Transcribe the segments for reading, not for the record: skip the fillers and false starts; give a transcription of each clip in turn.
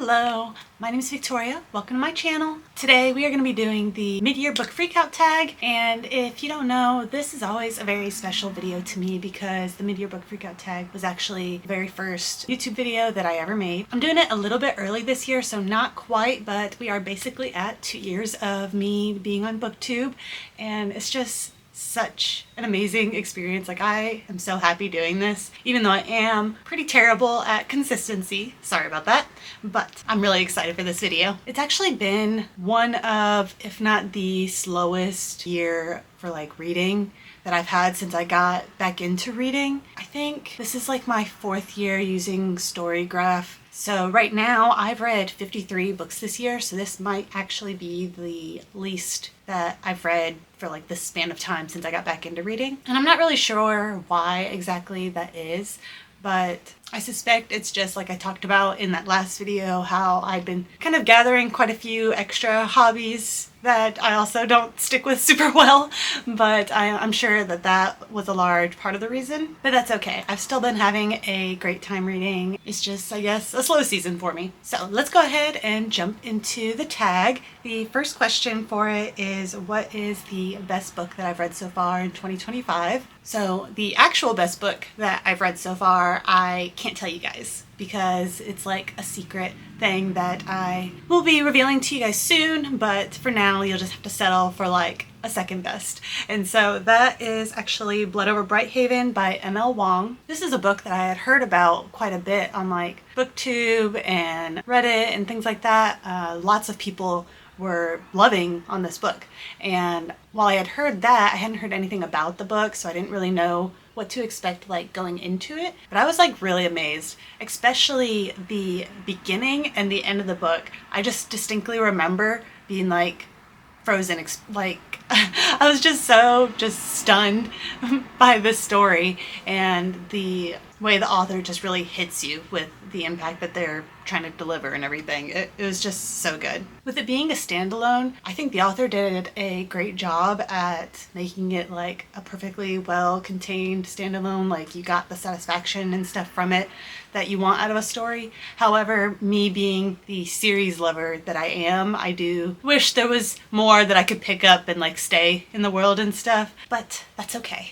Hello, my name is Victoria. Welcome to my channel. Today we are going to be doing the mid-year book freakout tag, and if you don't know, this is always a very special video to me because the mid-year book freakout tag was actually the very first YouTube video that I ever made. I'm doing it a little bit early this year, so not quite, but we are basically at 2 years of me being on Booktube, and it's just such an amazing experience. Like, I am so happy doing this, even though I am pretty terrible at consistency. Sorry about that, but I'm really excited for this video. It's actually been one of, if not the slowest year for like reading that I've had since I got back into reading. I think this is like my 4th year using Storygraph. So right now I've read 53 books this year, so this might actually be the least that I've read for like this span of time since I got back into reading. And I'm not really sure why exactly that is, but I suspect it's just like I talked about in that last video, how I've been kind of gathering quite a few extra hobbies that I also don't stick with super well, but I'm sure that that was a large part of the reason, but that's okay. I've still been having a great time reading. It's just, I guess, a slow season for me. So let's go ahead and jump into the tag. The first question for it is, what is the best book that I've read so far in 2025? So the actual best book that I've read so far, I can't tell you guys because it's like a secret thing that I will be revealing to you guys soon, but for now you'll just have to settle for like a second best. And so that is actually Blood Over Brighthaven by M.L. Wong. This is a book that I had heard about quite a bit on like BookTube and Reddit and things like that. Lots of people were loving on this book, and while I had heard that, I hadn't heard anything about the book, so I didn't really know what to expect like going into it, but I was like really amazed, especially the beginning and the end of the book. I just distinctly remember being like frozen, like I was just so stunned by this story and the way the author just really hits you with the impact that they're trying to deliver and everything. It was just so good. With it being a standalone, I think the author did a great job at making it like a perfectly well contained standalone. Like, you got the satisfaction and stuff from it that you want out of a story. However, me being the series lover that I am, I do wish there was more that I could pick up and like stay in the world and stuff, but that's okay.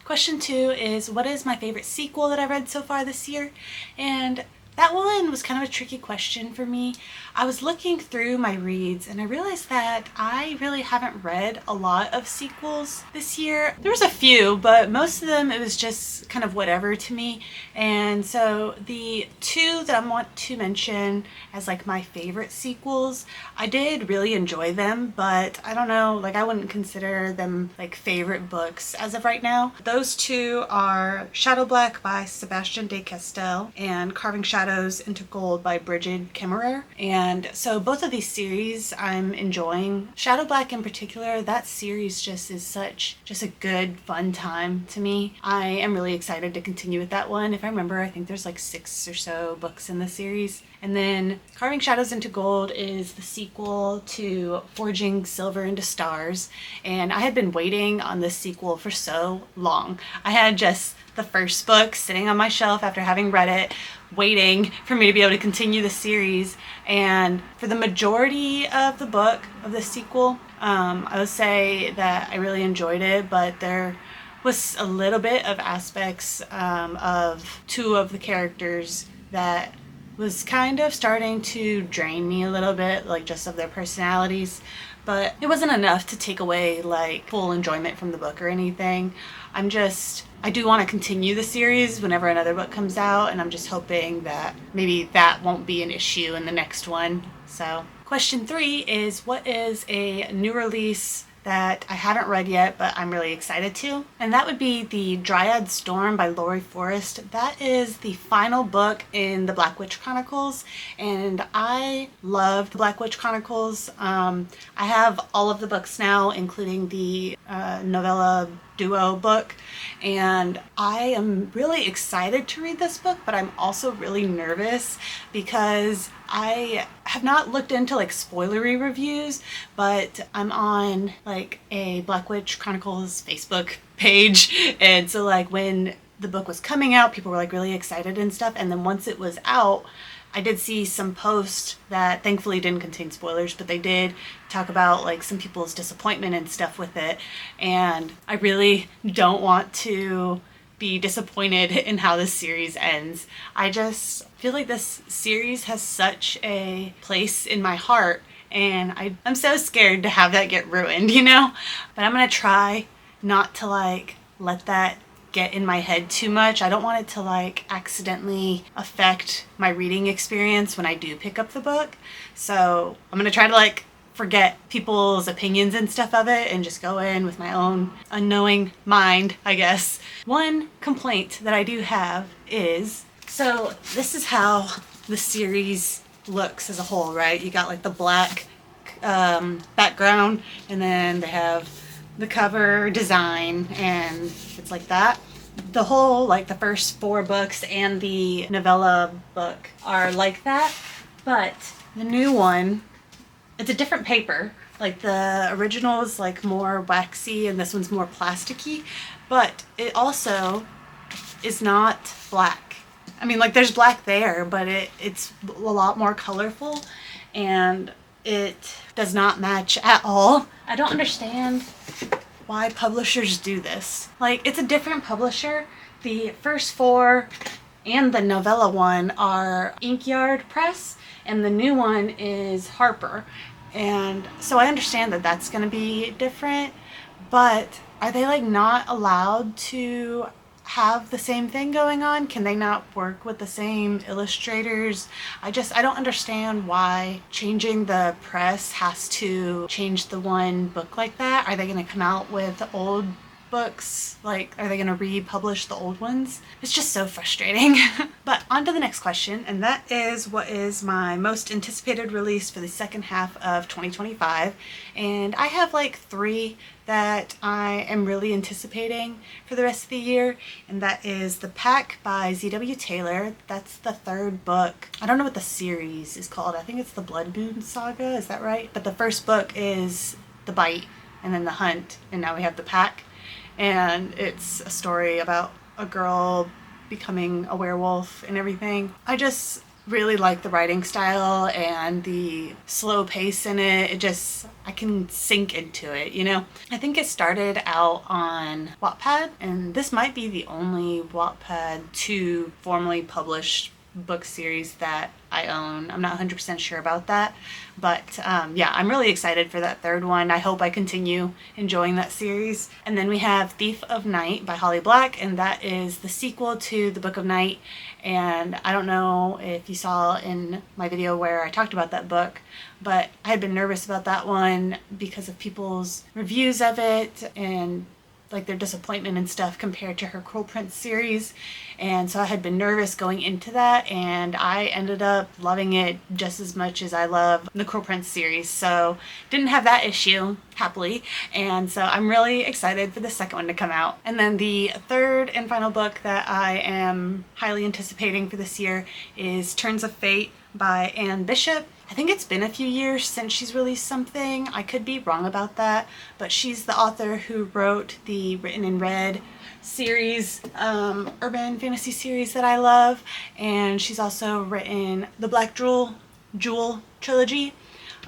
Question 2 is, what is my favorite sequel that I read so far this year? And that one was kind of a tricky question for me. I was looking through my reads and I realized that I really haven't read a lot of sequels this year. There was a few, but most of them it was just kind of whatever to me. And so the 2 that I want to mention as like my favorite sequels, I did really enjoy them, but I don't know, like I wouldn't consider them like favorite books as of right now. Those 2 are Shadow Black by Sebastian de Castell and Carving Shadows into Gold by Bridget Kemmerer. And so both of these series I'm enjoying. Shadow Black in particular, that series just is such a good fun time to me. I am really excited to continue with that one. If I remember, I think there's like 6 or so books in the series. And then Carving Shadows into Gold is the sequel to Forging Silver into Stars, and I had been waiting on this sequel for so long. I had just the first book sitting on my shelf after having read it, waiting for me to be able to continue the series. And for the majority of the book of the sequel, I would say that I really enjoyed it, but there was a little bit of aspects of 2 of the characters that was kind of starting to drain me a little bit, like just of their personalities, but it wasn't enough to take away like full enjoyment from the book or anything. I do want to continue the series whenever another book comes out, and I'm just hoping that maybe that won't be an issue in the next one. So question 3 is, what is a new release that I haven't read yet but I'm really excited to? And that would be The Dryad Storm by Laurie Forrest. That is the final book in the Black Witch Chronicles, and I love the Black Witch Chronicles. I have all of the books now, including the novella duo book, and I am really excited to read this book, but I'm also really nervous because I have not looked into like spoilery reviews, but I'm on like a Black Witch Chronicles Facebook page, and so like when the book was coming out, people were like really excited and stuff, and then once it was out, I did see some posts that thankfully didn't contain spoilers, but they did talk about like some people's disappointment and stuff with it. And I really don't want to be disappointed in how this series ends. I just feel like this series has such a place in my heart, and I'm so scared to have that get ruined, you know? But I'm gonna try not to like let that get in my head too much. I don't want it to like accidentally affect my reading experience when I do pick up the book. So I'm gonna try to like forget people's opinions and stuff of it and just go in with my own unknowing mind, I guess. One complaint that I do have is, so this is how the series looks as a whole, right? You got like the black background, and then they have the cover design, and it's like that. The whole, like the first 4 books and the novella book are like that, but the new one, it's a different paper. Like the original is like more waxy and this one's more plasticky, but it also is not black. I mean, like there's black there, but it's a lot more colorful and it does not match at all. I don't understand why publishers do this. Like, it's a different publisher. The first 4 and the novella one are Inkyard Press, and the new one is Harper. And so I understand that that's going to be different, but are they like not allowed to have the same thing going on? Can they not work with the same illustrators? I don't understand why changing the press has to change the one book like that. Are they going to come out with old books? Like, are they going to republish the old ones? It's just so frustrating. But on to the next question, and that is, what is my most anticipated release for the second half of 2025? And I have like 3 that I am really anticipating for the rest of the year, and that is The Pack by Z.W. Taylor. That's the 3rd book. I don't know what the series is called. I think it's the Blood Moon Saga, is that right? But the first book is The Bite, and then The Hunt, and now we have The Pack. And it's a story about a girl becoming a werewolf and everything. I just really like the writing style and the slow pace in it. I can sink into it, you know? I think it started out on Wattpad, and this might be the only Wattpad 2 formally published book series that I own. I'm not 100% sure about that, but yeah, I'm really excited for that 3rd one. I hope I continue enjoying that series. And then we have Thief of Night by Holly Black, and that is the sequel to The Book of Night. And I don't know if you saw in my video where I talked about that book, but I had been nervous about that one because of people's reviews of it and like their disappointment and stuff compared to her Cruel Prince series. And so I had been nervous going into that, and I ended up loving it just as much as I love the Cruel Prince series. So didn't have that issue, happily. And so I'm really excited for the second one to come out. And then the 3rd and final book that I am highly anticipating for this year is Turns of Fate by Anne Bishop. I think it's been a few years since she's released something. I could be wrong about that, but she's the author who wrote the Written in Red series, urban fantasy series that I love, and she's also written the Black Jewel trilogy.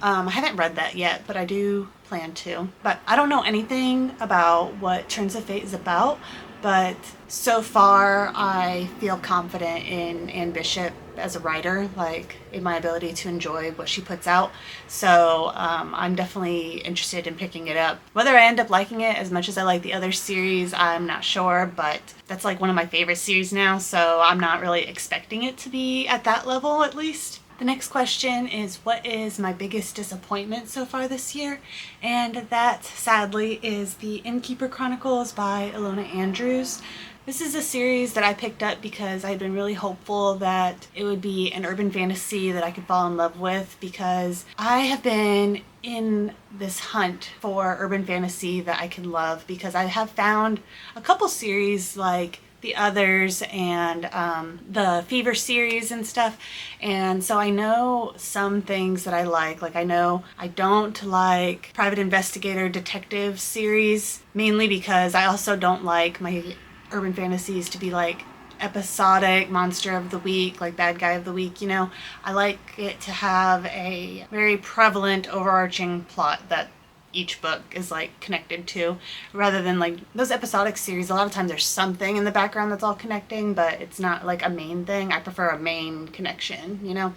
I haven't read that yet, but I do plan to. But I don't know anything about what Turns of Fate is about, but so far I feel confident in Anne Bishop as a writer, like in my ability to enjoy what she puts out. So I'm definitely interested in picking it up. Whether I end up liking it as much as I like the other series, I'm not sure, but that's like one of my favorite series now, so I'm not really expecting it to be at that level, at least. The next question is, what is my biggest disappointment so far this year? And that, sadly, is The Innkeeper Chronicles by Ilona Andrews. This is a series that I picked up because I had been really hopeful that it would be an urban fantasy that I could fall in love with, because I have been in this hunt for urban fantasy that I can love, because I have found a couple series like The Others and the Fever series and stuff, and so I know some things that I like I know I don't like private investigator detective series, mainly because I also don't like my urban fantasies to be like episodic monster of the week, like bad guy of the week, you know. I like it to have a very prevalent overarching plot that each book is like connected to, rather than like those episodic series. A lot of times there's something in the background that's all connecting, but it's not like a main thing. I prefer a main connection, you know.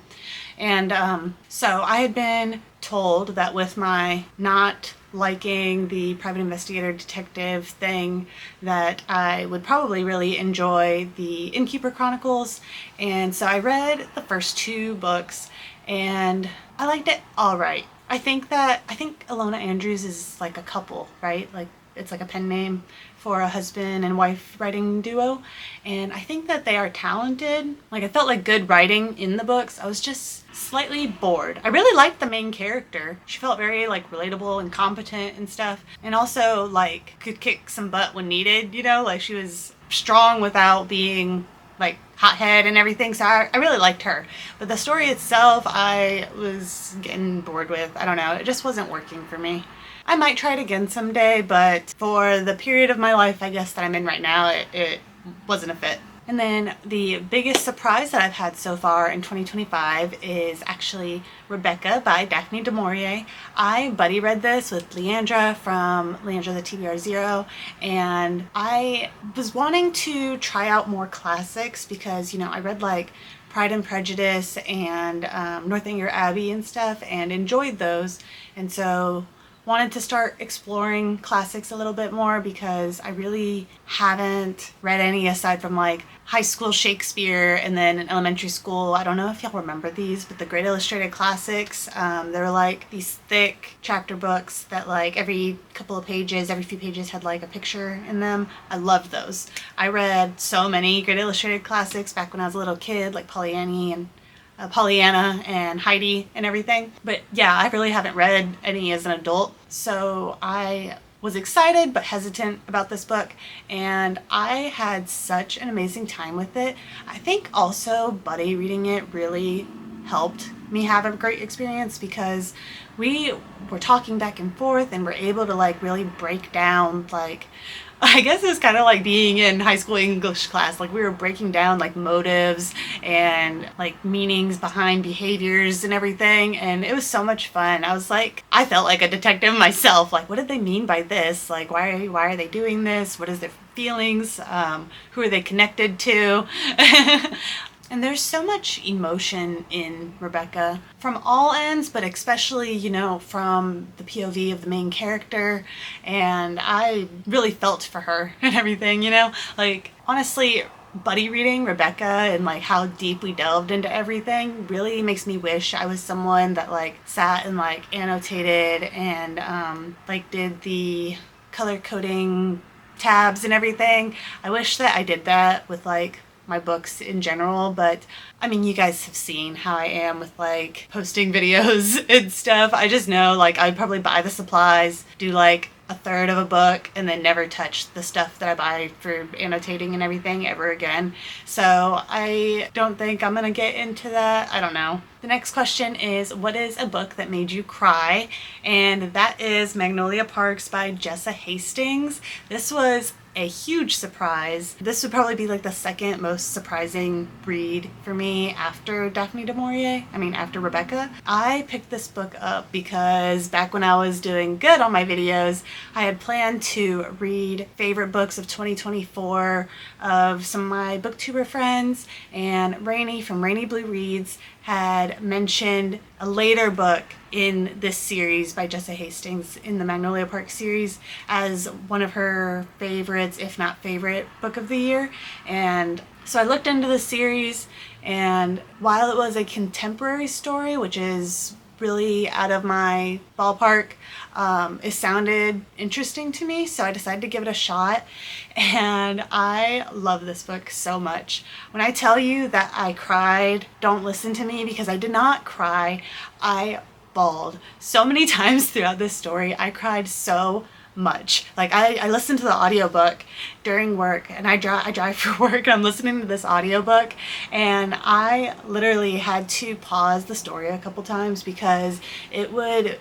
And so I had been told that with my not liking the private investigator detective thing, that I would probably really enjoy the Innkeeper Chronicles. And so I read the first 2 books and I liked it all right. I think Alona Andrews is like a couple, right? Like it's like a pen name for a husband and wife writing duo. And I think that they are talented. Like I felt like good writing in the books. I was just slightly bored. I really liked the main character. She felt very like relatable and competent and stuff. And also like could kick some butt when needed, you know, like she was strong without being like hothead and everything, so I really liked her. But the story itself I was getting bored with. I don't know, it just wasn't working for me. I might try it again someday, but for the period of my life I guess that I'm in right now, it wasn't a fit. And then the biggest surprise that I've had so far in 2025 is actually Rebecca by Daphne du Maurier. I buddy read this with Leandra from Leandra the TBR Zero, and I was wanting to try out more classics because, you know, I read like Pride and Prejudice and Northanger Abbey and stuff and enjoyed those, and so wanted to start exploring classics a little bit more because I really haven't read any aside from like high school Shakespeare and then in elementary school. I don't know if y'all remember these, but the Great Illustrated Classics, they're like these thick chapter books that like every couple of pages, every few pages had like a picture in them. I loved those. I read so many Great Illustrated Classics back when I was a little kid, like Pollyanna and Heidi and everything. But yeah, I really haven't read any as an adult, so I was excited but hesitant about this book, and I had such an amazing time with it. I think also buddy reading it really helped me have a great experience because we were talking back and forth and were able to like really break down, like, I guess it's kind of like being in high school English class. Like we were breaking down like motives and like meanings behind behaviors and everything, and it was so much fun. I felt like a detective myself. Like, what did they mean by this? Like, why are they doing this? What is their feelings? Who are they connected to? And there's so much emotion in Rebecca from all ends, but especially, you know, from the POV of the main character. And I really felt for her and everything, you know, like honestly, buddy reading Rebecca and like how deep we delved into everything really makes me wish I was someone that like sat and like annotated and like did the color coding tabs and everything. I wish that I did that with like my books in general, but I mean, you guys have seen how I am with like posting videos and stuff. I just know like I'd probably buy the supplies, do like a third of a book, and then never touch the stuff that I buy for annotating and everything ever again. So I don't think I'm gonna get into that. I don't know. The next question is, what is a book that made you cry? And that is Magnolia Parks by Jessa Hastings. This was a huge surprise. This would probably be like the second most surprising read for me after Daphne du Maurier. I mean, after Rebecca. I picked this book up because back when I was doing good on my videos, I had planned to read favorite books of 2024 of some of my booktuber friends, and Rainy from Rainy Blue Reads had mentioned a later book in this series by Jessa Hastings in the Magnolia Park series as one of her favorites, if not favorite, book of the year. And so I looked into the series, and while it was a contemporary story, which is really out of my ballpark, it sounded interesting to me, so I decided to give it a shot, and I love this book so much. When I tell you that I cried, don't listen to me, because I did not cry. I bawled so many times throughout this story. I cried so much. Like I listen to the audiobook during work, and I drive for work, and I'm listening to this audiobook, and I literally had to pause the story a couple times because it would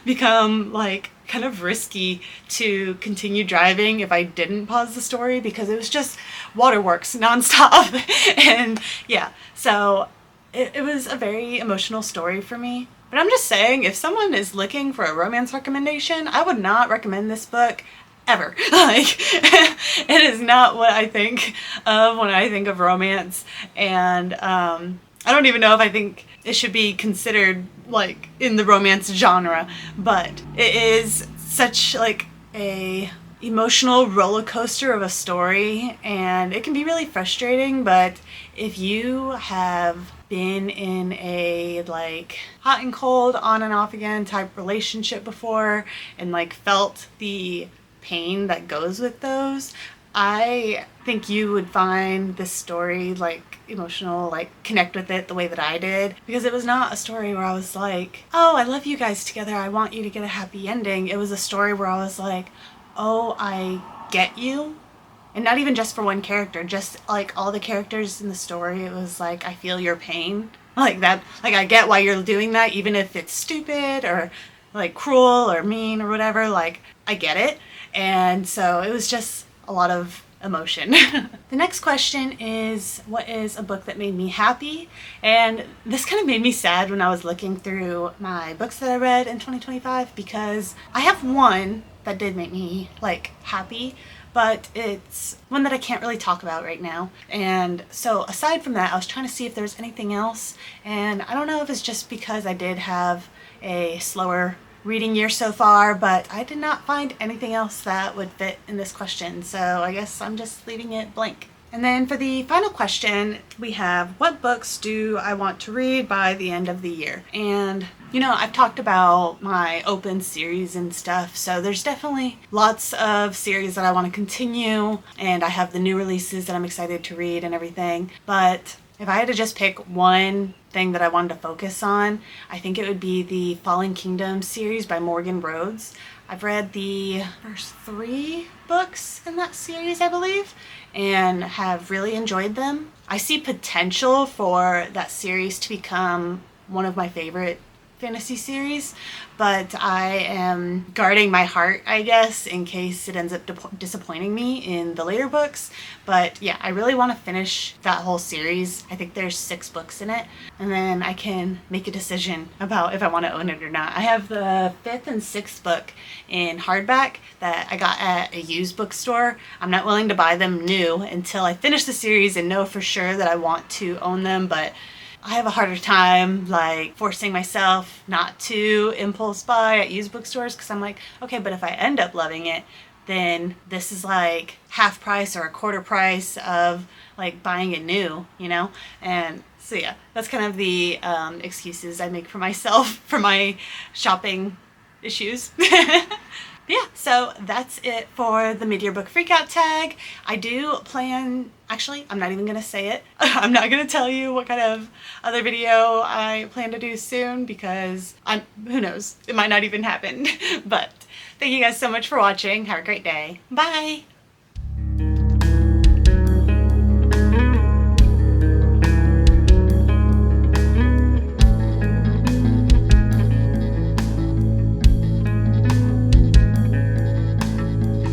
become like kind of risky to continue driving if I didn't pause the story, because it was just waterworks nonstop. And yeah, so it was a very emotional story for me. But I'm just saying, if someone is looking for a romance recommendation, I would not recommend this book ever. Like, it is not what I think of when I think of romance. And I don't even know if I think it should be considered like in the romance genre, but it is such like a emotional roller coaster of a story, and it can be really frustrating. But if you have been in a like hot and cold, on and off again type relationship before, and like felt the pain that goes with those, I think you would find this story like emotional, like connect with it the way that I did, because it was not a story where I was like, oh, I love you guys together, I want you to get a happy ending. It was a story where I was like, oh, I get you. And not even just for one character, just like all the characters in the story. It was like, I feel your pain. Like that, like I get why you're doing that, even if it's stupid or like cruel or mean or whatever, like I get it. And so it was just a lot of emotion. The next question is, what is a book that made me happy? And this kind of made me sad when I was looking through my books that I read in 2025, because I have one that did make me like happy, but it's one that I can't really talk about right now. And so aside from that, I was trying to see if there's anything else, and I don't know if it's just because I did have a slower reading year so far, but I did not find anything else that would fit in this question, so I guess I'm just leaving it blank. And then for the final question, we have, what books do I want to read by the end of the year? And you know, I've talked about my open series and stuff, so there's definitely lots of series that I want to continue, and I have the new releases that I'm excited to read and everything. But if I had to just pick one thing that I wanted to focus on, I think it would be the Fallen Kingdom series by Morgan Rhodes. I've read the first 3 books in that series, I believe, and have really enjoyed them. I see potential for that series to become one of my favorite fantasy series, but I am guarding my heart, I guess, in case it ends up disappointing me in the later books. But yeah, I really want to finish that whole series. I think there's 6 books in it, and then I can make a decision about if I want to own it or not. I have the 5th and 6th book in hardback that I got at a used bookstore. I'm not willing to buy them new until I finish the series and know for sure that I want to own them, but I have a harder time like forcing myself not to impulse buy at used bookstores, because I'm like, okay, but if I end up loving it, then this is like half price or a quarter price of like buying it new, you know? And so yeah, that's kind of the excuses I make for myself for my shopping issues. Yeah, so that's it for the mid-year book freakout tag. I do plan, actually, I'm not even going to say it. I'm not going to tell you what kind of other video I plan to do soon, because who knows, it might not even happen. But thank you guys so much for watching. Have a great day. Bye!